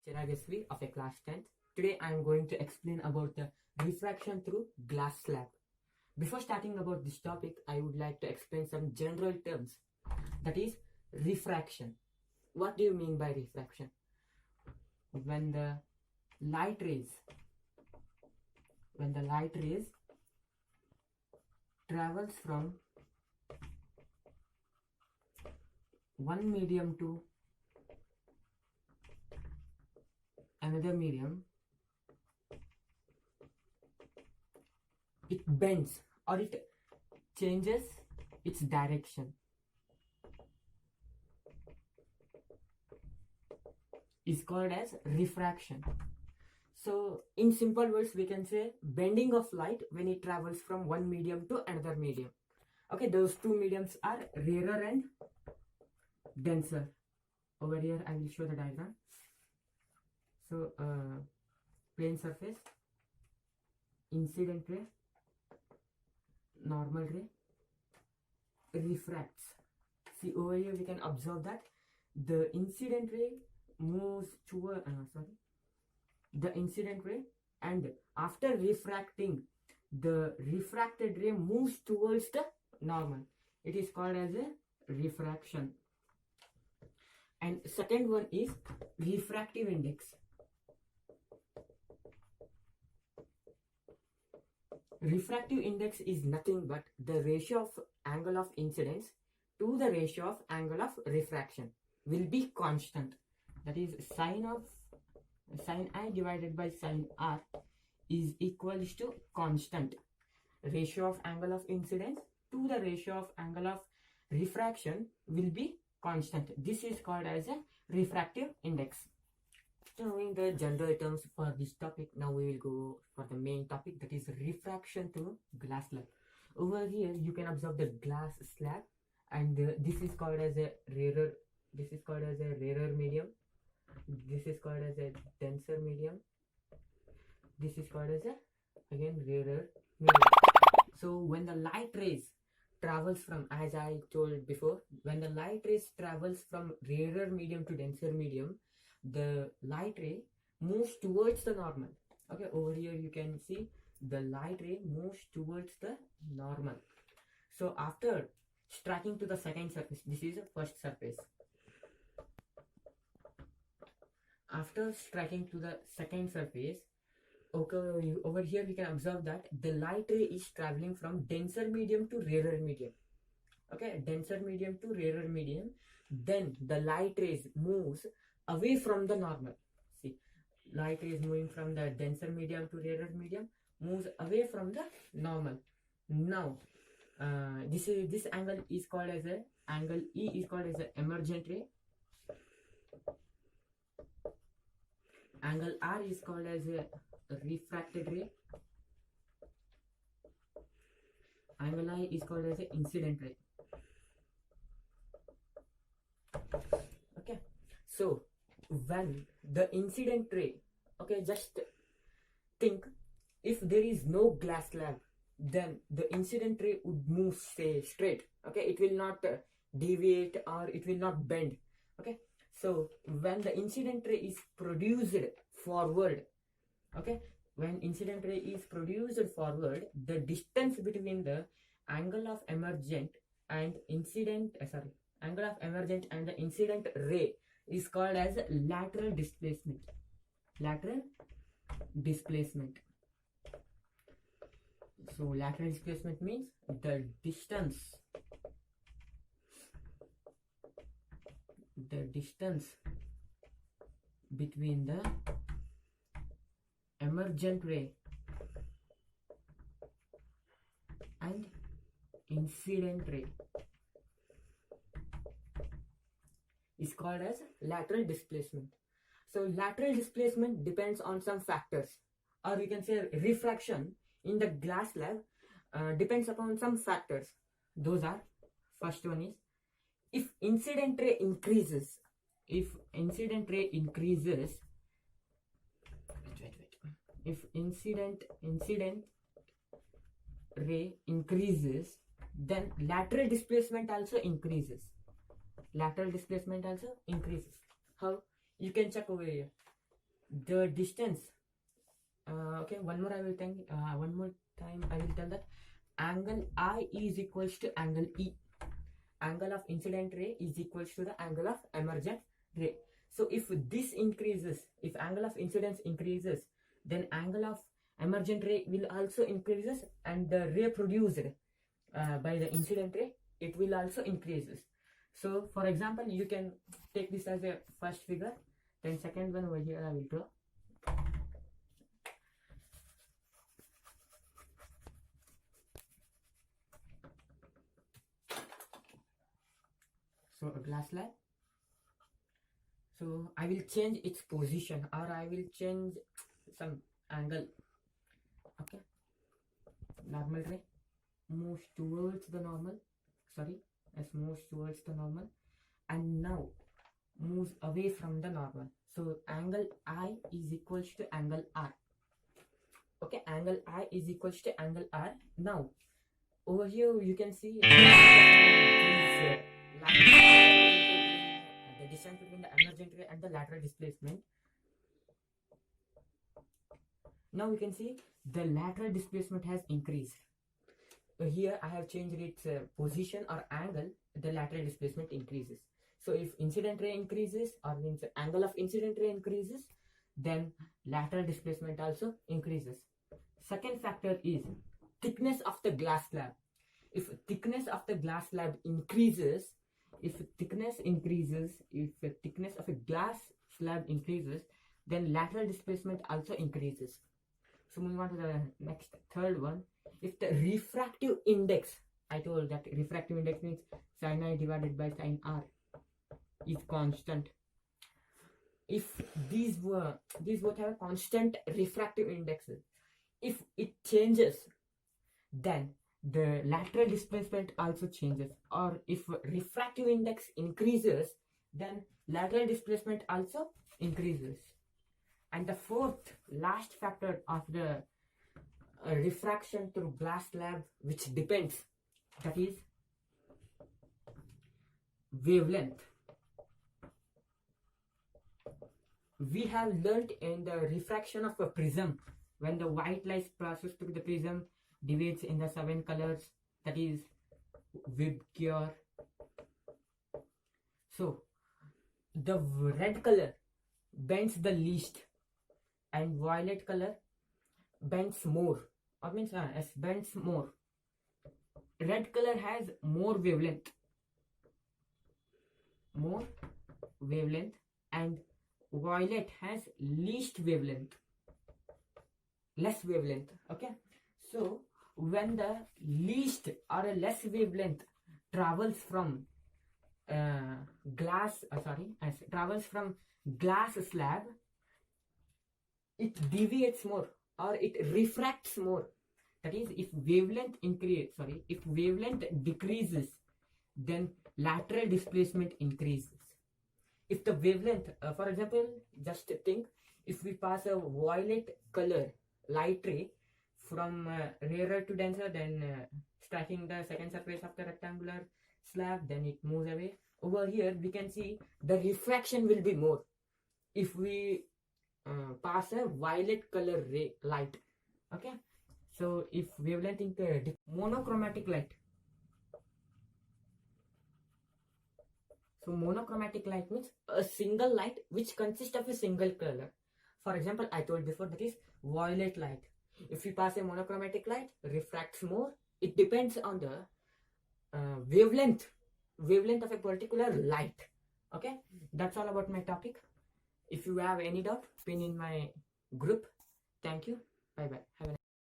Chiragasvi of a class 10th. Today I am going to explain about the refraction through glass slab. Before starting about this topic, I would like to explain some general terms. That is refraction. What do you mean by refraction? When the light rays travels from one medium to another medium, it bends or it changes its direction, is called as refraction. So in simple words, we can say bending of light when it travels from one medium to another medium. Okay, those two mediums are rarer and denser. Over here I will show the diagram. So plane surface, incident ray, normal ray, refracts. See over here we can observe that the incident ray moves toward the incident ray, and after refracting, the refracted ray moves towards the normal. It is called as a refraction. And second one is refractive index. Refractive index is nothing but the ratio of angle of incidence to the ratio of angle of refraction will be constant. That is sin I divided by sin R is equals to constant. Ratio of angle of incidence to the ratio of angle of refraction will be constant. This is called as a refractive index. Knowing the general terms for this topic, now we will go for the main topic, that is refraction through glass slab. Over here you can observe the glass slab, and this is called as a rarer. This is called as a rarer medium. This is called as a denser medium. This is called as a again rarer medium. So when the light rays travels from, as I told before, when the light rays travels from rarer medium to denser medium, the light ray moves towards the normal. Okay, over here you can see the light ray moves towards the normal. So after striking to the second surface, this is the first surface. After striking to the second surface, okay, over here we can observe that the light ray is traveling from denser medium to rarer medium. Okay, denser medium to rarer medium. Then the light rays moves away from the normal. See, light is moving from the denser medium to rarer medium, moves away from the normal. Now this angle is called as a angle E is called as a emergent ray. Angle R is called as a refracted ray. Angle I is called as a incident ray. Okay, so when the incident ray, okay, just think, if there is no glass slab, then the incident ray would move, say, straight. Okay, it will not deviate or it will not bend. Okay, so when the incident ray is produced forward, okay, when incident ray is produced forward, the distance between the angle of emergent and incident angle of emergent and the incident ray is called as lateral displacement. Lateral displacement. So lateral displacement means the distance between the emergent ray and incident ray is called as lateral displacement. So lateral displacement depends on some factors, or you can say refraction in the glass slab depends upon some factors. Those are, first one is, if incident ray increases, if incident ray increases, then lateral displacement also increases. Lateral displacement also increases. How? You can check over here. the distance. Okay, one more time I will tell that angle I is equals to angle E. Angle of incident ray is equals to the angle of emergent ray. So if this increases, if angle of incidence increases, then angle of emergent ray will also increases, and the ray produced by the incident ray, it will also increases. So for example, you can take this as a first figure, then second one over here I will draw. So a glass slab. So I will change its position, or I will change some angle. Okay, normal ray moves towards the normal, moves towards the normal, and now moves away from the normal. So angle I is equals to angle R. Okay, angle I is equals to angle R. Now over here you can see the distance between the emergent ray and the lateral displacement. Now we can see the lateral displacement has increased. Here I have changed its position or angle, the lateral displacement increases. So if incident ray increases, or means angle of incident ray increases, then lateral displacement also increases. Second factor is thickness of the glass slab. If thickness of the glass slab increases, if thickness of a glass slab increases, then lateral displacement also increases. So moving on to the next, third one. If the refractive index, I told that refractive index means sin I divided by sin R, is constant. If these both have constant refractive indexes, if it changes, then the lateral displacement also changes. Or if refractive index increases, then lateral displacement also increases. And the fourth last factor of the refraction through glass slab, which depends, that is wavelength. We have learnt in the refraction of a prism, when the white light passes through the prism, divides in the 7 colors, that is Webb-Cure. So the red color bends the least, and violet color bends more, or means bends more. Red color has more wavelength, and violet has less wavelength. Okay, so when the least or a less wavelength travels from glass slab, it deviates more, or it refracts more. That is, if wavelength decreases, then lateral displacement increases. If the wavelength, for example, just think, if we pass a violet color light ray from rarer to denser, then striking the second surface of the rectangular slab, then it moves away. Over here we can see the refraction will be more if we pass a violet color ray light. Okay, so if wavelength monochromatic light. So monochromatic light means a single light which consists of a single color. For example, I told before, that is violet light. If we pass a monochromatic light, refracts more. It depends on the wavelength of a particular light. Okay, that's all about my topic. If you have any doubt, pin in my group. Thank you. Bye bye. Have a nice